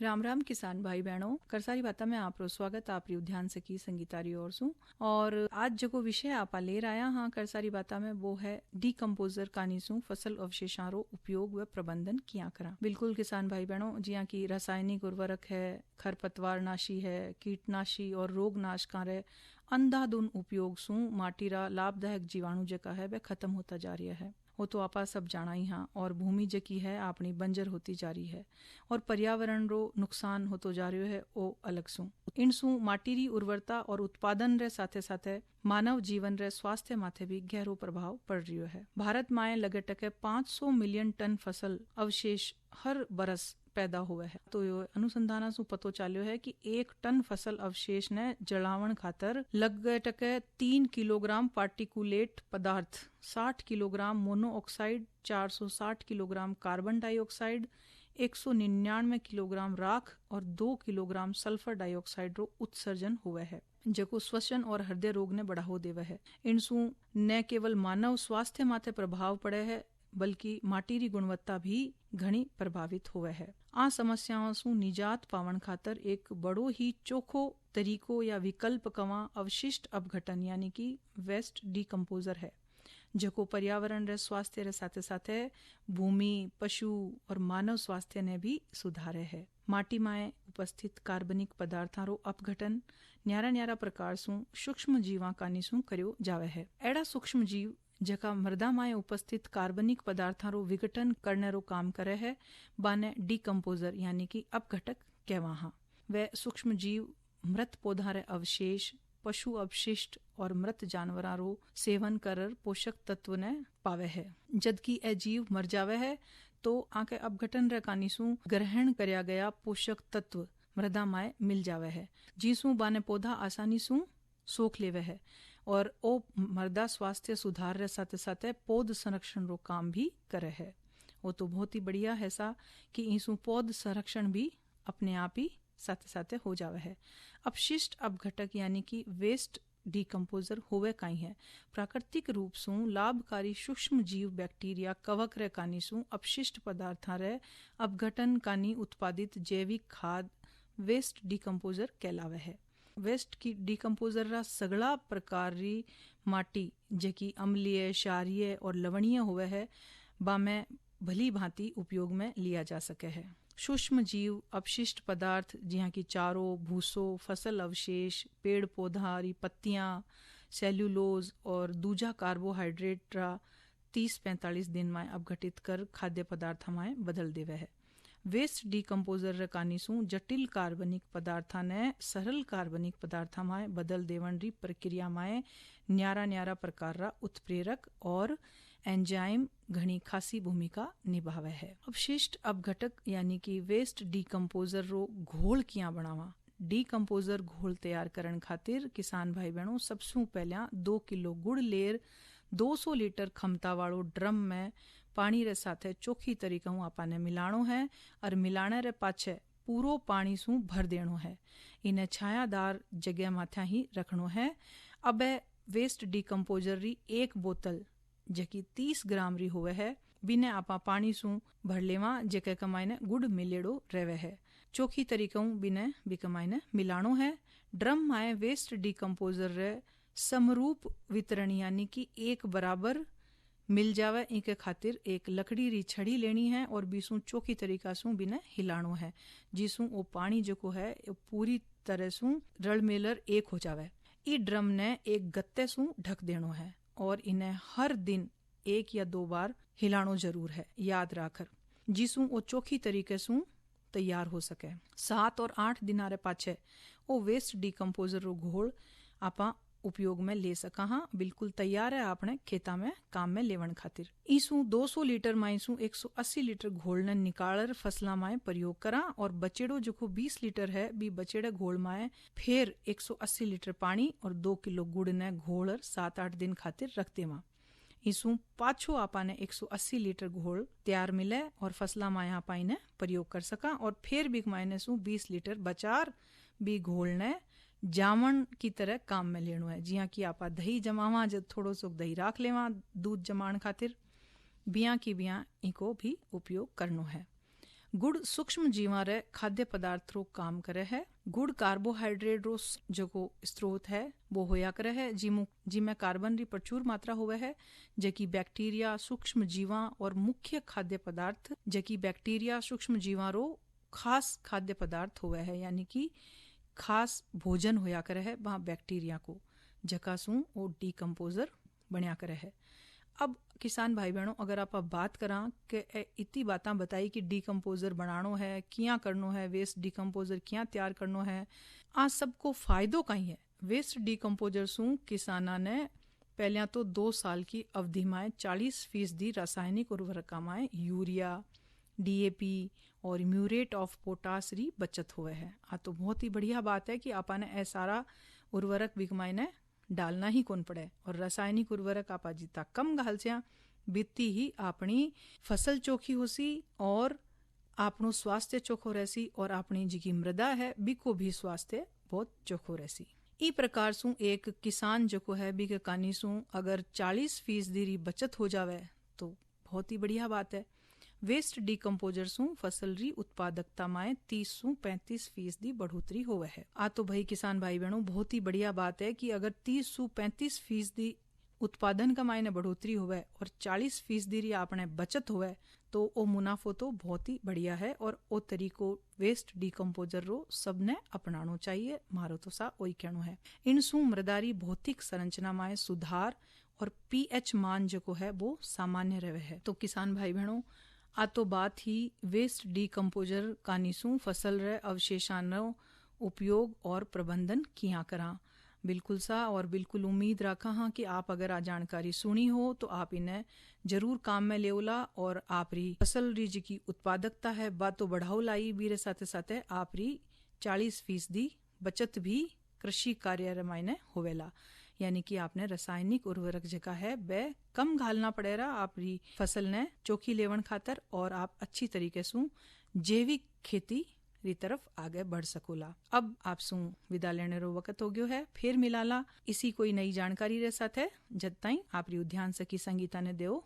राम राम किसान भाई बहनों, करसारी बाता में आपरो स्वागत। आप ध्यान से की संगीतारी और सू और आज जो विषय आपा ले आया हाँ करसारी बाता में वो है डीकम्पोजर कानीसू फसल अवशेषारो उपयोग व प्रबंधन किया करा। बिल्कुल किसान भाई बहनों, जिया की रासायनिक उर्वरक है, खरपतवार नाशी है, कीटनाशी और रोग नाश कार्य अंधाधुन उपयोग सू माटीरा लाभदायक जीवाणु जका है वह खत्म होता जा रहा है। वो तो आपा सब जाना ही हाँ। और भूमि जकी है अपनी बंजर होती जा रही है और पर्यावरण रो नुकसान होतो जा रही है। ओ अलग सू इन सू माटी री उर्वरता और उत्पादन रे साथे साथे मानव जीवन रे स्वास्थ्य माथे भी गहरो प्रभाव पड़ रही है। भारत माए लगे टके 500 मिलियन टन फसल अवशेष हर बरस पैदा हुए है। तो यो अनुसंधान सु पतो चाल्यो है कि 1 टन फसल अवशेष ने जलावण खातर लगे टके 3 किलोग्राम पार्टिकुलेट पदार्थ, 60 kilogram monoxide, 460 kilogram carbon dioxide, 199 kilogram राख और 2 किलोग्राम सल्फर डाइऑक्साइड रो उत्सर्जन हुए है, जो श्वसन और हृदय रोग ने बढ़ावो देवे है। इनसू न केवल मानव स्वास्थ्य माथे प्रभाव पड़े है बल्कि माटी री गुणवत्ता भी घणी प्रभावित हुए है। आ समस्याओं सु निजात पावन खातर एक बड़ो ही चोखो तरीको या विकल्प कवा अवशिष्ट अपघटन यानी कि वेस्ट डीकम्पोजर है, जो पर्यावरण रे स्वास्थ्य रे साथे साथे भूमि, पशु और मानव स्वास्थ्य ने भी सुधारे है। माटी माए उपस्थित कार्बनिक पदार्थां रो अपघटन न्यारा न्यारा प्रकार सु सूक्ष्म जीवा कानी सु कर्यो जावे है। एड़ा सूक्ष्म जीव जका मृदा माए उपस्थित कार्बनिक पदार्थां रो विघटन करने रो काम करे है, बाने डीकम्पोजर यानी कि अपघटक कहवा हाँ। वे सूक्ष्म जीव मृत पौधा रे अवशेष, पशु अपशिष्ट और मृत जानवरा रो सेवन कर पोषक तत्व ने पावे है। जबकि ए जीव मर जावे है तो आके अपघटन रे कानीसू ग्रहण करया गया पोषक तत्व मृदा माए मिल जावे है, जिसू बाने पौधा आसानी सू सोख लेवे है और ओ मृदा स्वास्थ्य सुधार रे साथे साथे पौध संरक्षण रो काम भी करे है। वो तो बहुत ही बढ़िया है सा कि इसू पौध संरक्षण भी अपने आप ही साथे साथे हो जावे है। अपशिष्ट अपघटक यानी कि वेस्ट डीकम्पोजर होवे काई है, प्राकृतिक रूप सु लाभकारी सूक्ष्म जीव बैक्टीरिया कवक रे कानी सु अपशिष्ट पदार्थां रे अपघटन कानी उत्पादित जैविक खाद वेस्ट डीकम्पोजर कहलावे है। वेस्ट की डीकम्पोजर रा सगला प्रकार री माटी जकी अम्लीय, क्षारीय और लवणीय हुए है, बामे भली भांति उपयोग में लिया जा सके है। सूक्ष्म जीव अपशिष्ट पदार्थ जिया की चारो, भूसो, फसल अवशेष, पेड़ पौधा री पत्तियां, सेल्यूलोज और दूजा कार्बोहाइड्रेट रा 30-45 दिन में अपघटित कर खाद्य पदार्थ माए बदल देवे है। वेस्ट डीकम्पोजर रे कानीसू जटिल कार्बनिक पदार्था ने सरल कार्बनिक पदार्था माए बदल देवन री प्रक्रिया माए न्यारा न्यारा प्रकार रा उत्प्रेरक और एंजाइम घनी खासी भूमिका निभावे है। अपशिष्ट अपघटक यानी कि वेस्ट डीकम्पोजर रो घोल किया बनावा। डीकम्पोजर घोल तैयार करन खातिर किसान भाई बहनों सबसू पहला 2 किलो गुड़ लेर 200 लीटर क्षमता वालो ड्रम में पानी रे साथे चोखी तरीका हूँ आपाने मिलाणो है और मिलाने रे पाछे पूरो पानी सू भर देणो है। इन्हें छायादार जगह माथा ही रखनो है। अब वेस्ट डीकम्पोजर री एक बोतल जकी 30 ग्राम री हुए है, बिने आपा पानी सू भर लेवा जेके कमाईने गुड़ मिलेड़ो रेवे है। चोखी तरीका हूँ बिने बिकमाईने मिलाणो है। ड्रम माए वेस्ट डीकम्पोजर रे समरूप वितरण यानी कि एक बराबर मिल जावे इनके खातिर एक लकड़ी री छड़ी लेनी है और बीसू चोखी तरीका सू बिने हिलाणो है, जिसू वो पानी जो है पूरी तरह सू रल मिलर एक हो जावे। ई ड्रम ने एक गत्ते सू ढक देनो है और इन्हें हर दिन 1 या 2 बार हिलाणो जरूर है, याद राखर, जिसू वो चोखी तरीके सू तैयार हो सके। 7 और 8 दिनारे पाछे वो वेस्ट डीकम्पोजर रो घोल आपा उपयोग में ले सका हाँ। बिल्कुल तैयार है आपने खेता में काम में लेवन खातिर। इसू 200 लीटर माईसू 180 लीटर घोल ने निकाल फसला माए प्रयोग करा और बचेड़ो जो 20 लीटर है बी बचेड़े घोल माए फिर 180 लीटर पानी और 2 किलो गुड़ ने घोल 7-8 दिन खातिर रख देवा। इसू पाछो आपाने 180 लीटर घोल तैयार मिले और फसला माए आपा इन्हें प्रयोग कर सका और फिर भी मायने सू 20 लीटर बचार भी घोल ने जामन की तरह काम में लेनो है। जिया कि आपा दही जमावा जब थोड़ो सो दही राख लेवा दूध जमाण खातिर, बिया की बिया इको भी उपयोग करनो है। गुड़ सूक्ष्म जीवा रे खाद्य पदार्थ रो काम करे है। गुड़ कार्बोहाइड्रेट रो जो स्रोत है वो होया करे है, जिमें कार्बन री प्रचुर मात्रा होवे है, जबकि बैक्टीरिया सूक्ष्म जीवा और मुख्य खाद्य पदार्थ जबकि बैक्टीरिया सूक्ष्म जीवा रो खास खाद्य पदार्थ होवे है, यानी कि खास भोजन होया करे है वहाँ बैक्टीरिया को, जकासू और डिकम्पोजर बनया करे है। अब किसान भाई बहनों, अगर आप बात करा कि इतनी बातें बताई कि डिकम्पोजर बनानो है, किया करनो है, वेस्ट डिकम्पोजर किया तैयार करनो है, आज सबको फायदो कहीं है। वेस्ट डिकम्पोजर सू किसाना ने पहले तो 2 साल की अवधि में 40% रासायनिक उर्वरक में यूरिया, DAP और म्यूरेट ऑफ पोटास री बचत हुए है। आ तो बहुत ही बढ़िया बात है कि आपा ने सारा उर्वरक बिकमाई ने डालना ही कौन पड़े, और रासायनिक उर्वरक आपा जितना कम घालस्या बीतती ही अपनी फसल चोखी होसी और आपनो स्वास्थ्य चोखो रहसी, और अपनी जी मृदा है बिको भी स्वास्थ्य बहुत चोखो रहसी। ई प्रकार सु एक किसान जो है बी के कानी सु अगर 40% री बचत हो जावे तो बहुत ही बढ़िया बात है। वेस्ट डिकम्पोजर सु फसल री उत्पादकता में 30 से 35% बढ़ोतरी होवे है। आ तो भाई किसान भाई बहनों बहुत ही बढ़िया बात है कि अगर 30 से 35% उत्पादन का मायने बढ़ोतरी होवे और 40% री आपने बचत होवे तो ओ मुनाफो तो बहुत ही बढ़िया है, और ओ तरीको वेस्ट डिकम्पोजर रो सबने अपनानो चाहिए। मारो तो सा ओई कहनो है। इनसु मृदारी भौतिक संरचना में सुधार और pH मान जो है वो सामान्य रहे है। तो किसान भाई बहनों, आ तो बात ही वेस्ट डिकम्पोजर कानीसू फसल रे अवशेषानो उपयोग और प्रबंधन किया करा। बिल्कुल सा, और बिल्कुल उम्मीद रखा हाँ कि आप अगर आ जानकारी सुनी हो तो आप इन्हें जरूर काम में लेवला, और आप री फसल री जी उत्पादकता है बात तो बढ़ाओ लाई, बीरे साथे साथे आप री 40% बचत भी कृषि कार्य मायने होवेला, यानी कि आपने रासायनिक उर्वरक जगह है वे कम घालना पड़ेगा आपरी फसल ने चोखी लेवन खातर, और आप अच्छी तरीके से जैविक खेती री तरफ आगे बढ़ सकोला। अब आप सु विदा लेने रो वक्त हो गयो है, फिर मिलाला इसी कोई नई जानकारी रे साथ है। जब ताई आप री उद्यान सखी संगीता ने देओ